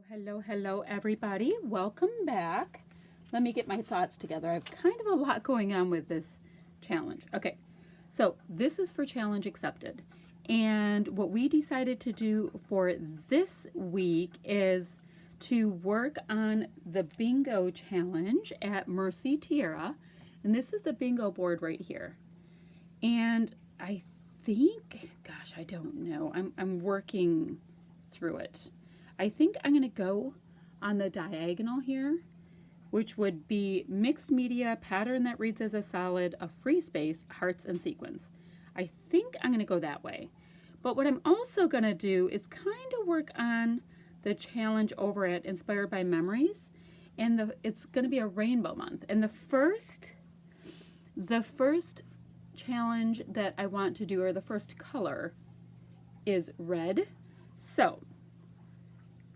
Hello, everybody. Welcome back. Let me get my thoughts together. I have kind of a lot going on with this challenge. Okay, so this is for challenge accepted. And what we decided to do for this week is to work on the bingo challenge at Mercy Tiara. And this is the bingo board right here. And I think, gosh, I don't know. I'm working through it. I think I'm going to go on the diagonal here, which would be mixed media, pattern that reads as a solid, a free space, hearts and sequins. I think I'm going to go that way. But what I'm also going to do is kind of work on the challenge over at Inspired by Memories. And it's going to be a rainbow month. And the first challenge that I want to do, or the first color, is red. So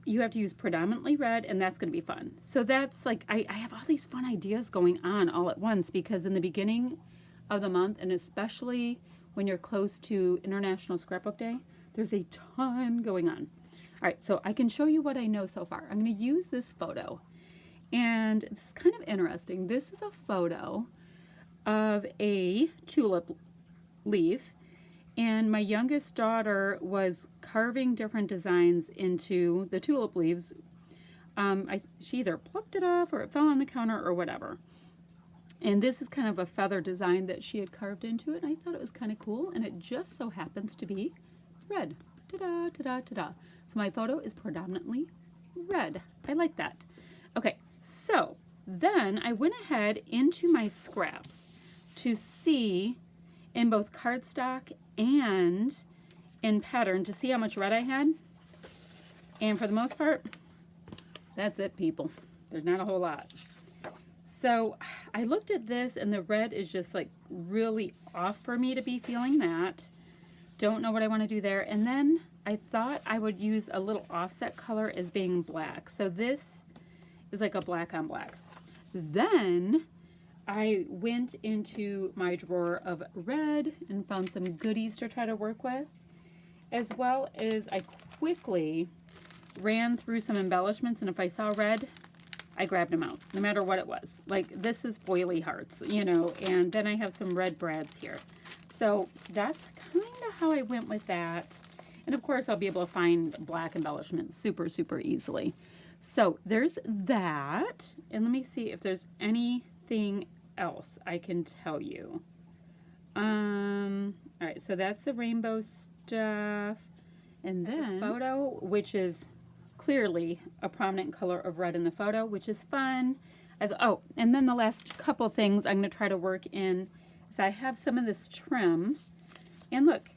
you have to use predominantly red, and that's going to be fun. So that's like, I have all these fun ideas going on all at once, because in the beginning of the month, and especially when you're close to International Scrapbook Day, there's a ton going on. All right, so I can show you what I know so far. I'm going to use this photo, and it's kind of interesting. This is a photo of a tulip leaf, and my youngest daughter was carving different designs into the tulip leaves. She either plucked it off or it fell on the counter or whatever. And this is kind of a feather design that she had carved into it, and I thought it was kind of cool, and it just so happens to be red. Ta-da, ta-da, ta-da. So my photo is predominantly red. I like that. Okay, so then I went ahead into my scraps to see in both cardstock and in pattern to see how much red I had. And for the most part, that's it, people. There's not a whole lot. So I looked at this, and the red is just like really off for me to be feeling that. Don't know what I want to do there. And then I thought I would use a little offset color as being black. So this is like a black on black. Then I went into my drawer of red and found some goodies to try to work with, as well as I quickly ran through some embellishments, and if I saw red, I grabbed them out, no matter what it was. Like, this is foily hearts, you know, and then I have some red brads here. So that's kind of how I went with that. And of course, I'll be able to find black embellishments super, super easily. So there's that. And let me see if there's anything else I can tell you. All right, so that's the rainbow stuff. And then the photo, which is clearly a prominent color of red in the photo, which is fun. Oh, and then the last couple things I'm going to try to work in is I have some of this trim. And look,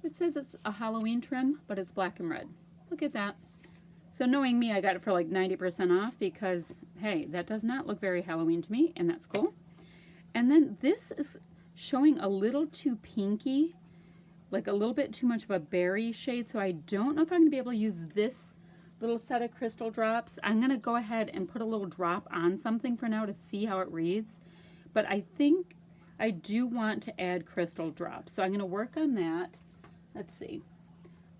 it says it's a Halloween trim, but it's black and red. Look at that. So knowing me, I got it for like 90% off because, hey, that does not look very Halloween to me, and that's cool. And then this is showing a little too pinky, like a little bit too much of a berry shade, so I don't know if I'm going to be able to use this little set of crystal drops. I'm going to go ahead and put a little drop on something for now to see how it reads, but I think I do want to add crystal drops, so I'm going to work on that. Let's see.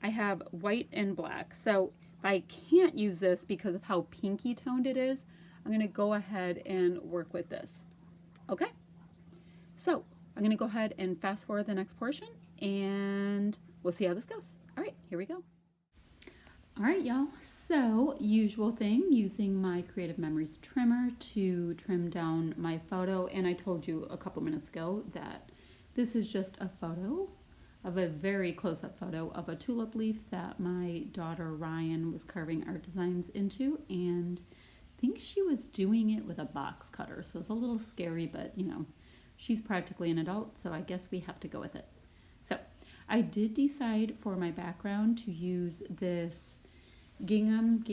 I have white and black, so if I can't use this because of how pinky toned it is, I'm going to go ahead and work with this. Okay? So I'm going to go ahead and fast forward the next portion, and we'll see how this goes. All right, here we go. All right, y'all. So, usual thing, using my Creative Memories trimmer to trim down my photo. And I told you a couple minutes ago that this is just a photo of a very close-up photo of a tulip leaf that my daughter Ryan was carving art designs into. And I think she was doing it with a box cutter. So it's a little scary, but you know, she's practically an adult, so I guess we have to go with it. So I did decide for my background to use this gingham,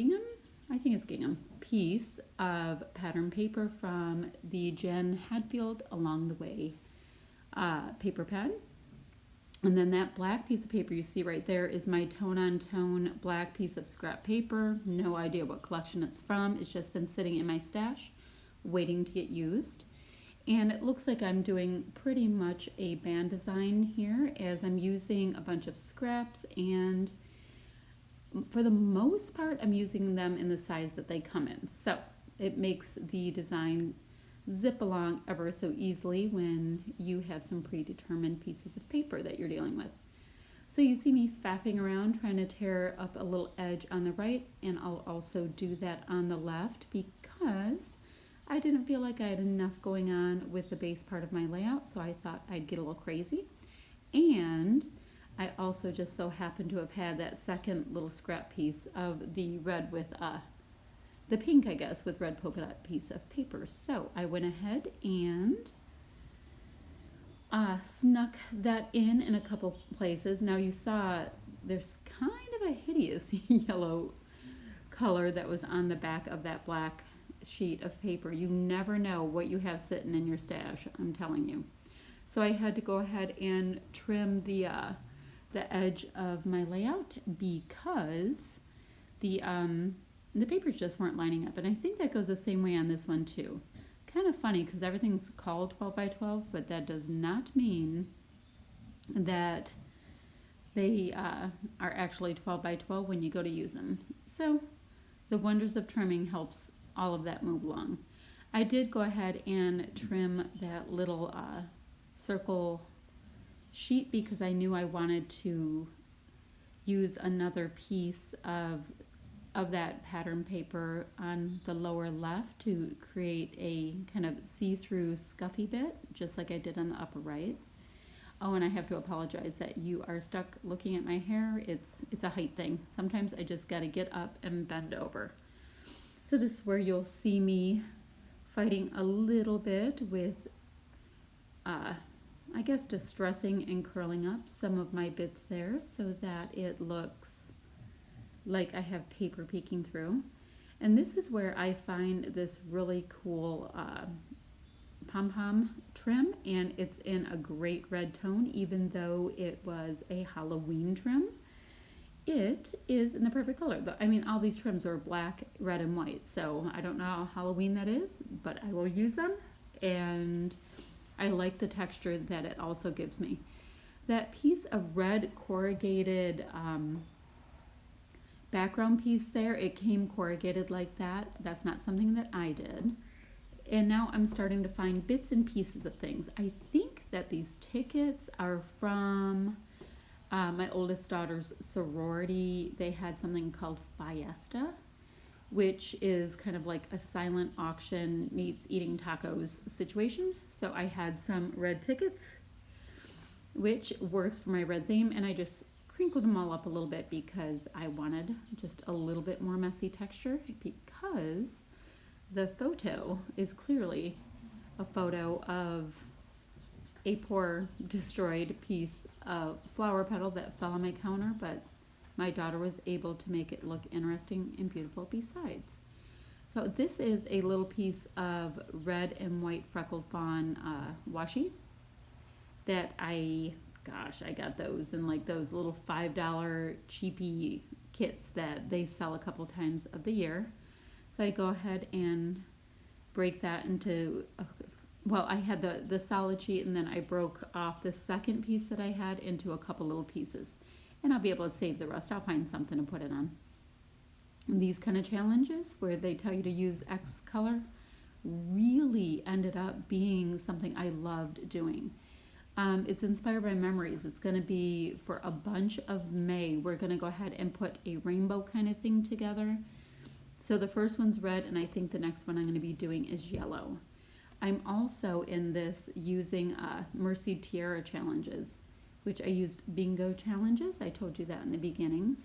I think it's gingham, piece of pattern paper from the Jen Hadfield Along the Way paper pad. And then that black piece of paper you see right there is my tone-on-tone black piece of scrap paper. No idea what collection it's from. It's just been sitting in my stash waiting to get used. And it looks like I'm doing pretty much a band design here, as I'm using a bunch of scraps and for the most part, I'm using them in the size that they come in. So it makes the design zip along ever so easily when you have some predetermined pieces of paper that you're dealing with. So you see me faffing around trying to tear up a little edge on the right, and I'll also do that on the left because I didn't feel like I had enough going on with the base part of my layout, so I thought I'd get a little crazy. And I also just so happened to have had that second little scrap piece of the red with the pink, I guess, with red polka dot piece of paper. So I went ahead and snuck that in a couple places. Now you saw there's kind of a hideous yellow color that was on the back of that black sheet of paper. You never know what you have sitting in your stash, I'm telling you. So I had to go ahead and trim the edge of my layout because the papers just weren't lining up. And I think that goes the same way on this one too. Kind of funny because everything's called 12 by 12, but that does not mean that they are actually 12 by 12 when you go to use them. So the wonders of trimming helps all of that move along. I did go ahead and trim that little circle sheet because I knew I wanted to use another piece of that pattern paper on the lower left to create a kind of see-through scuffy bit, just like I did on the upper right. Oh, and I have to apologize that you are stuck looking at my hair. It's a height thing. Sometimes I just got to get up and bend over. So this is where you'll see me fighting a little bit with, I guess, distressing and curling up some of my bits there so that it looks like I have paper peeking through. And this is where I find this really cool pom-pom trim, and it's in a great red tone, even though it was a Halloween trim. It is in the perfect color. I mean, all these trims are black, red, and white, so I don't know how Halloween that is, but I will use them, and I like the texture that it also gives me. That piece of red corrugated background piece there, it came corrugated like that. That's not something that I did. And now I'm starting to find bits and pieces of things. I think that these tickets are from my oldest daughter's sorority. They had something called Fiesta, which is kind of like a silent auction meets eating tacos situation. So I had some red tickets, which works for my red theme, and I just crinkled them all up a little bit because I wanted just a little bit more messy texture, because the photo is clearly a photo of a poor destroyed piece of flower petal that fell on my counter, but my daughter was able to make it look interesting and beautiful besides. So this is a little piece of red and white freckled fawn washi that I got those in like those little $5 cheapy kits that they sell a couple times of the year. So I go ahead and break that into, well, I had the solid sheet, and then I broke off the second piece that I had into a couple little pieces. And I'll be able to save the rest. I'll find something to put it on. And these kind of challenges where they tell you to use X color really ended up being something I loved doing. It's inspired by memories. It's going to be for a bunch of May. We're going to go ahead and put a rainbow kind of thing together. So the first one's red, and I think the next one I'm going to be doing is yellow. I'm also in this using Mercy Tiara challenges, which I used bingo challenges. I told you that in the beginning.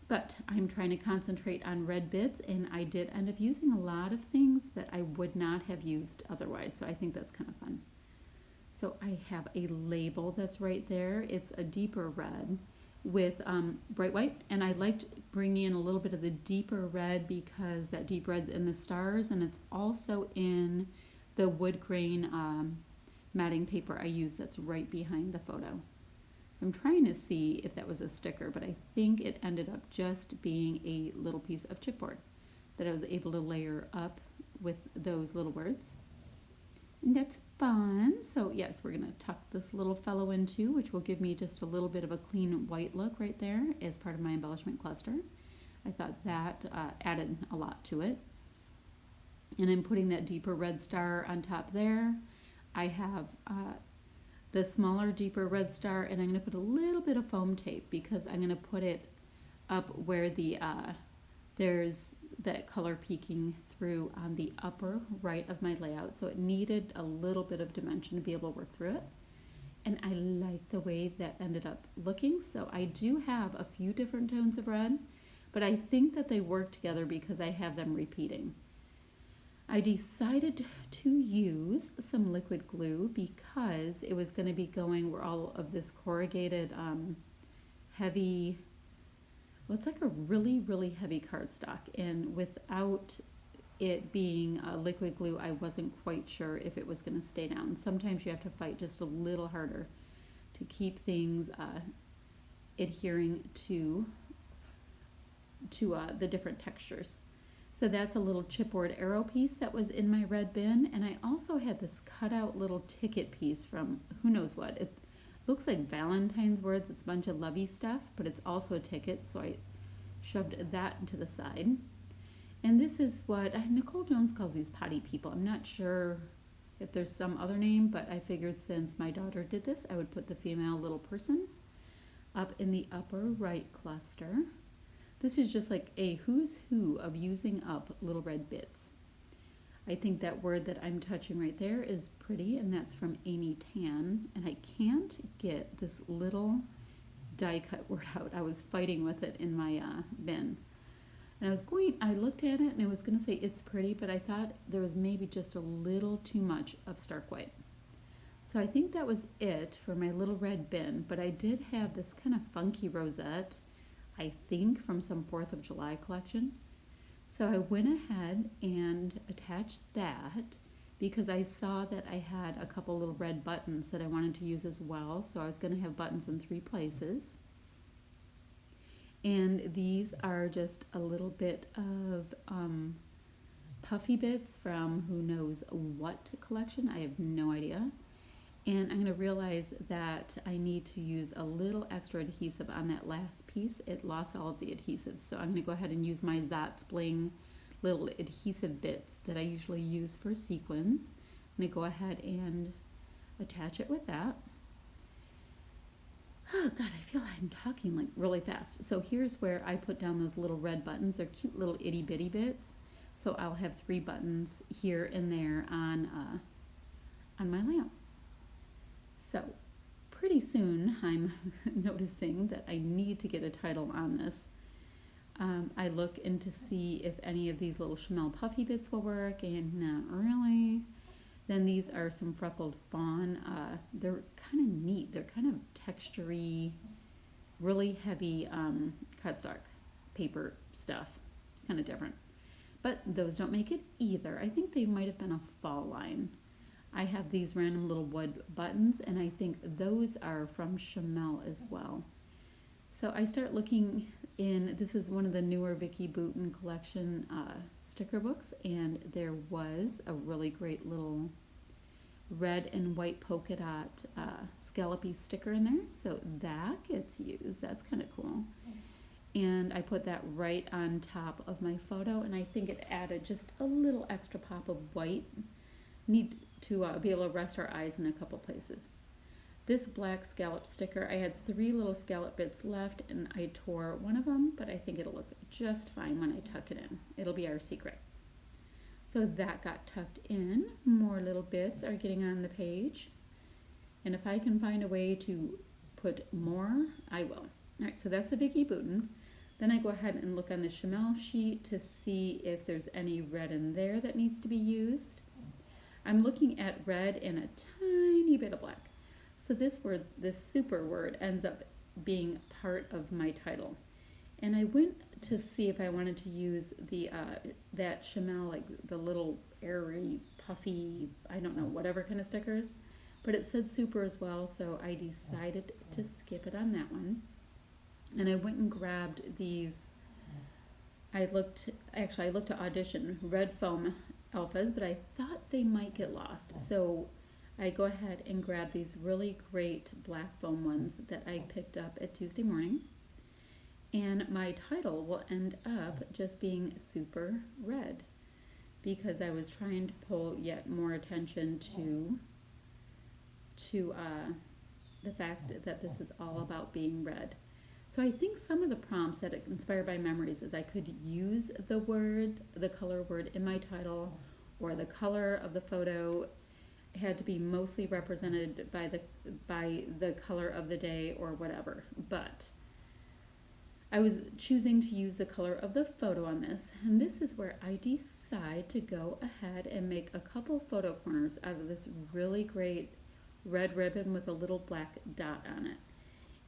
But I'm trying to concentrate on red bits, and I did end up using a lot of things that I would not have used otherwise. So I think that's kind of fun. So I have a label that's right there. It's a deeper red with bright white, and I liked bringing in a little bit of the deeper red because that deep red's in the stars, and it's also in the wood grain matting paper I use that's right behind the photo. I'm trying to see if that was a sticker, but I think it ended up just being a little piece of chipboard that I was able to layer up with those little words. And that's fun. So yes, we're gonna tuck this little fellow in too, which will give me just a little bit of a clean white look right there as part of my embellishment cluster. I thought that added a lot to it. And I'm putting that deeper red star on top there. I have the smaller, deeper red star, and I'm going to put a little bit of foam tape because I'm going to put it up where the there's that color peeking through on the upper right of my layout. So it needed a little bit of dimension to be able to work through it. And I like the way that ended up looking. So I do have a few different tones of red, but I think that they work together because I have them repeating. I decided to use some liquid glue because it was going to be going where all of this corrugated heavy, well, it's like a really, really heavy cardstock. And without it being liquid glue, I wasn't quite sure if it was going to stay down. Sometimes you have to fight just a little harder to keep things adhering to the different textures. So that's a little chipboard arrow piece that was in my red bin. And I also had this cutout little ticket piece from who knows what. It looks like Valentine's words. It's a bunch of lovey stuff, but it's also a ticket. So I shoved that to the side. And this is what Nicole Jones calls these potty people. I'm not sure if there's some other name, but I figured since my daughter did this, I would put the female little person up in the upper right cluster. This is just like a who's who of using up little red bits. I think that word that I'm touching right there is pretty, and that's from Amy Tan. And I can't get this little die cut word out. I was fighting with it in my bin. And I looked at it and I was going to say it's pretty, but I thought there was maybe just a little too much of stark white. So I think that was it for my little red bin, but I did have this kind of funky rosette, I think from some 4th of July collection. So I went ahead and attached that because I saw that I had a couple little red buttons that I wanted to use as well. So I was going to have buttons in 3 places. And these are just a little bit of puffy bits from who knows what collection. I have no idea. And I'm going to realize that I need to use a little extra adhesive on that last piece. It lost all of the adhesive. So I'm going to go ahead and use my Zotz Bling little adhesive bits that I usually use for sequins. I'm going to go ahead and attach it with that. Oh God, I feel like I'm talking like really fast. So here's where I put down those little red buttons. They're cute little itty bitty bits. So I'll have 3 buttons here and there on my lamp. So pretty soon I'm noticing that I need to get a title on this. I look in to see if any of these little Chamel puffy bits will work, and not really. Then these are some freckled fawn. They're kind of neat. They're kind of textury, really heavy cardstock paper stuff. It's kind of different. But those don't make it either. I think they might have been a fall line. I have these random little wood buttons, and I think those are from Chamel as well. So I start looking in, this is one of the newer Vicki Boutin collection sticker books, and there was a really great little red and white polka dot scallopy sticker in there. So that gets used. That's kind of cool. And I put that right on top of my photo, and I think it added just a little extra pop of white. Need to be able to rest our eyes in a couple places. This black scallop sticker, I had 3 little scallop bits left, and I tore one of them, but I think it'll look just fine when I tuck it in. It'll be our secret. So that got tucked in. More little bits are getting on the page. And if I can find a way to put more, I will. All right, so that's the Vicki Boutin. Then I go ahead and look on the Chamel sheet to see if there's any red in there that needs to be used. I'm looking at red and a tiny bit of black. So this word, this super word, ends up being part of my title. And I went to see if I wanted to use the that Chamel, like the little airy, puffy, I don't know, whatever kind of stickers. But it said super as well, so I decided to skip it on that one. And I went and grabbed these. I looked to Audition red foam alphas, but I thought they might get lost. So I go ahead and grab these really great black foam ones that I picked up at Tuesday morning. And my title will end up just being Super Red, because I was trying to pull yet more attention to the fact that this is all about being red. So I think some of the prompts that Inspired by Memories is I could use the color word in my title, or the color of the photo had to be mostly represented by the color of the day or whatever. But I was choosing to use the color of the photo on this, and this is where I decide to go ahead and make a couple photo corners out of this really great red ribbon with a little black dot on it.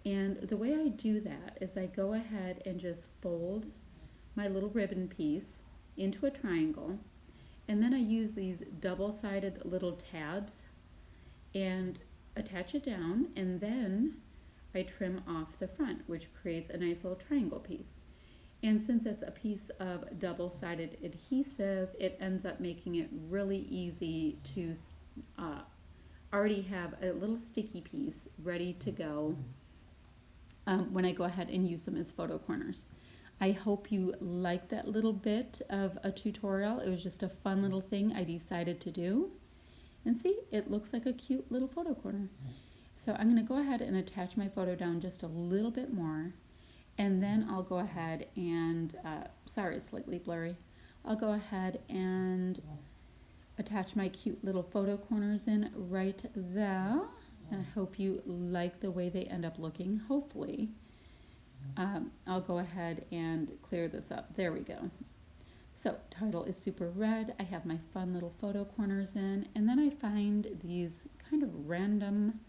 And the way I do that is I go ahead and just fold my little ribbon piece into a triangle, and then I use these double-sided little tabs and attach it down, and then I trim off the front, which creates a nice little triangle piece. And since it's a piece of double-sided adhesive, it ends up making it really easy to already have a little sticky piece ready to go when I go ahead and use them as photo corners. I hope you liked that little bit of a tutorial. It was just a fun little thing I decided to do. And see, it looks like a cute little photo corner. So I'm going to go ahead and attach my photo down just a little bit more. And then I'll go ahead and, sorry, it's slightly blurry. I'll go ahead and attach my cute little photo corners in right there. And I hope you like the way they end up looking, hopefully. I'll go ahead and clear this up. There we go. So title is Super Red. I have my fun little photo corners in, and then I find these kind of random,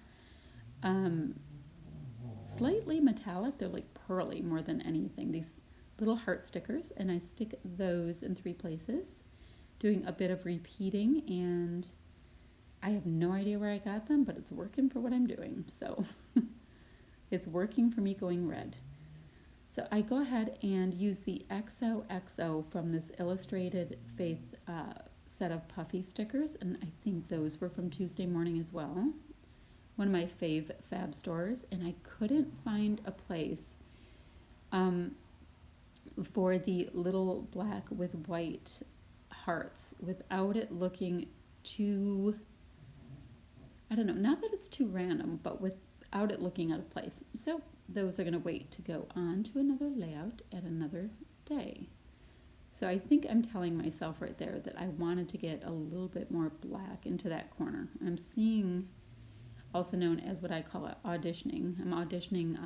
slightly metallic, they're like pearly more than anything, these little heart stickers, and I stick those in 3 places, doing a bit of repeating, and I have no idea where I got them, but it's working for what I'm doing. So it's working for me going red. So I go ahead and use the XOXO from this Illustrated Faith set of puffy stickers, and I think those were from Tuesday morning as well. One of my fab stores, and I couldn't find a place for the little black with white hearts without it looking too, I don't know, not that it's too random, but without it looking out of place. So those are going to wait to go on to another layout at another day. So I think I'm telling myself right there that I wanted to get a little bit more black into that corner. I'm seeing, also known as what I call it, auditioning. I'm auditioning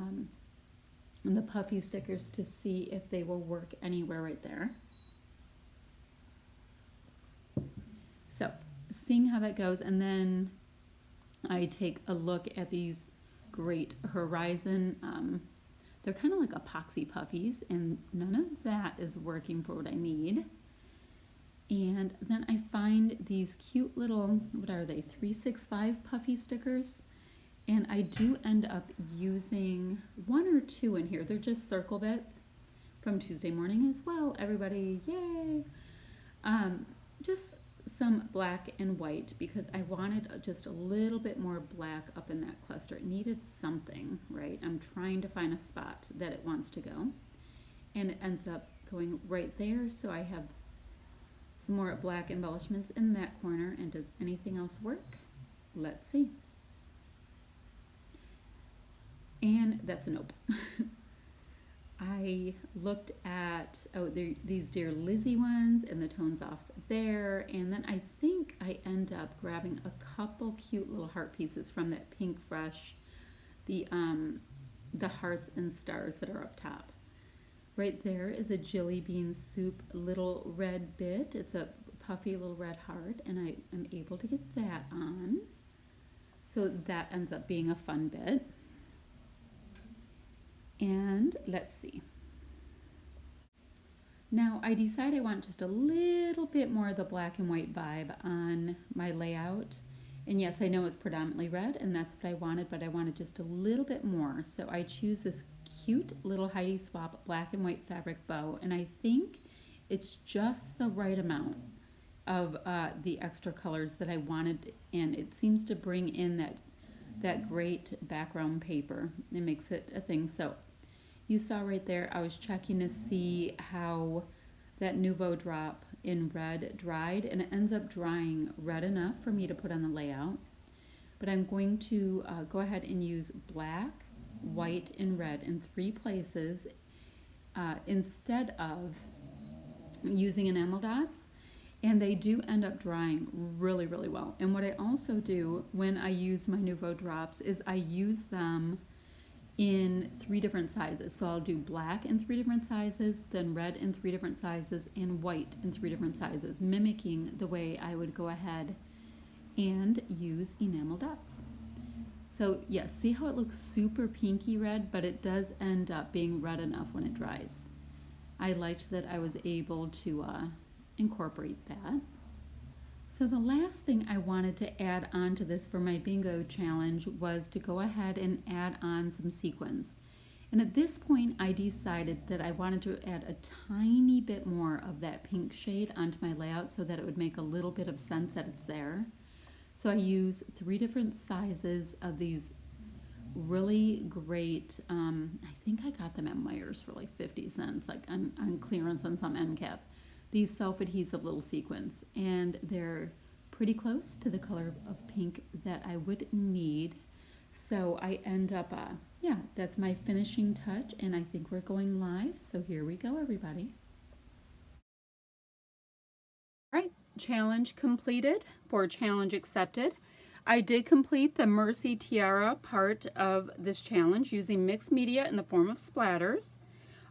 the puffy stickers to see if they will work anywhere right there. So seeing how that goes, and then I take a look at these great Horizon, they're kind of like epoxy puffies, and none of that is working for what I need. And then I find these cute little, what are they, 365 puffy stickers, and I do end up using 1 or 2 in here. They're just circle bits from Tuesday morning as well, everybody, yay! Just some black and white, because I wanted just a little bit more black up in that cluster. It needed something, right? I'm trying to find a spot that it wants to go, and it ends up going right there. So I have some more black embellishments in that corner. And does anything else work? Let's see. And that's a nope. I looked at, these Dear Lizzie ones, and the tones off there, and then I think I end up grabbing a couple cute little heart pieces from that Pink Fresh, the hearts and stars that are up top. Right there is a Jelly Bean Soup little red bit. It's a puffy little red heart, and I am able to get that on. So that ends up being a fun bit. And let's see. Now I decide I want just a little bit more of the black and white vibe on my layout. And yes, I know it's predominantly red, and that's what I wanted, but I wanted just a little bit more. So I choose this cute little Heidi Swapp black and white fabric bow, and I think it's just the right amount. of the extra colors that I wanted, and it seems to bring in that great background paper. It makes it a thing. So you saw right there, I was checking to see how that Nouveau drop in red dried, and it ends up drying red enough for me to put on the layout. But I'm going to go ahead and use black, white, and red in 3 places instead of using enamel dots. And they do end up drying really, really well. And what I also do when I use my Nouveau drops is I use them in 3 different sizes. So I'll do black in 3 different sizes, then red in 3 different sizes, and white in 3 different sizes, mimicking the way I would go ahead and use enamel dots. So yes, see how it looks super pinky red, but it does end up being red enough when it dries. I liked that I was able to incorporate that. So the last thing I wanted to add on to this for my bingo challenge was to go ahead and add on some sequins. And at this point I decided that I wanted to add a tiny bit more of that pink shade onto my layout so that it would make a little bit of sense that it's there. So I use 3 different sizes of these really great, I think I got them at Meijer's for like 50 cents, like on clearance on some end cap. These self-adhesive little sequins, and they're pretty close to the color of pink that I would need. So I end up, yeah, that's my finishing touch, and I think we're going live. So here we go, everybody. All right, challenge completed for challenge accepted. I did complete the Mercy Tiara part of this challenge using mixed media in the form of splatters.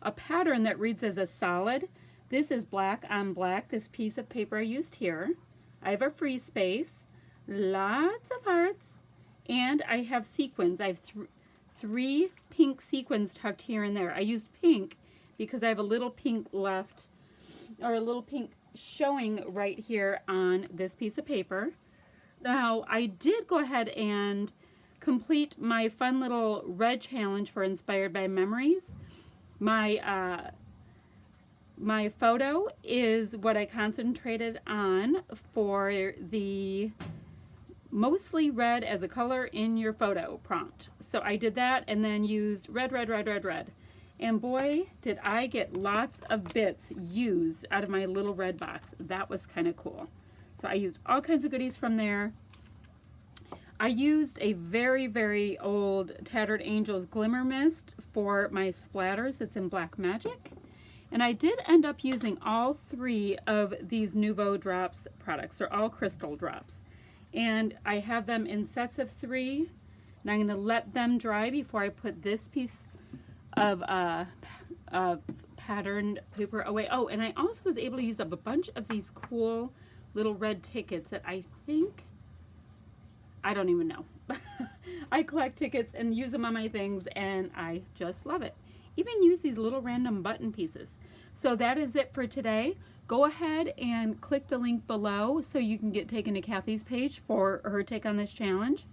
A pattern that reads as a solid. This is black on black, this piece of paper I used here. I have a free space, lots of hearts, and I have sequins. I have 3 pink sequins tucked here and there. I used pink because I have a little pink left, or a little pink showing right here on this piece of paper. Now, I did go ahead and complete my fun little red challenge for Inspired by Memories. My photo is what I concentrated on for the mostly red as a color in your photo prompt. So I did that and then used red, red, red, red, red. And boy, did I get lots of bits used out of my little red box. That was kind of cool. So I used all kinds of goodies from there. I used a very, very old Tattered Angels Glimmer Mist for my splatters. It's in Black Magic. And I did end up using all 3 of these Nouveau Drops products. They're all crystal drops. And I have them in sets of 3. And I'm going to let them dry before I put this piece of patterned paper away. Oh, and I also was able to use up a bunch of these cool little red tickets that I think, I don't even know. I collect tickets and use them on my things, and I just love it. Even use these little random button pieces. So that is it for today. Go ahead and click the link below so you can get taken to Kathy's page for her take on this challenge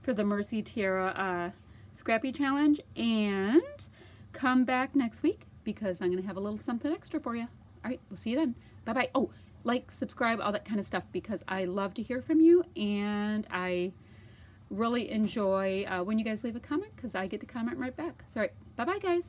for the Mercy Tiara Scrappy Challenge, and come back next week because I'm going to have a little something extra for you. All right, we'll see you then. Bye-bye. Oh, like, subscribe, all that kind of stuff, because I love to hear from you, and I really enjoy when you guys leave a comment because I get to comment right back. So, all right, bye-bye, guys.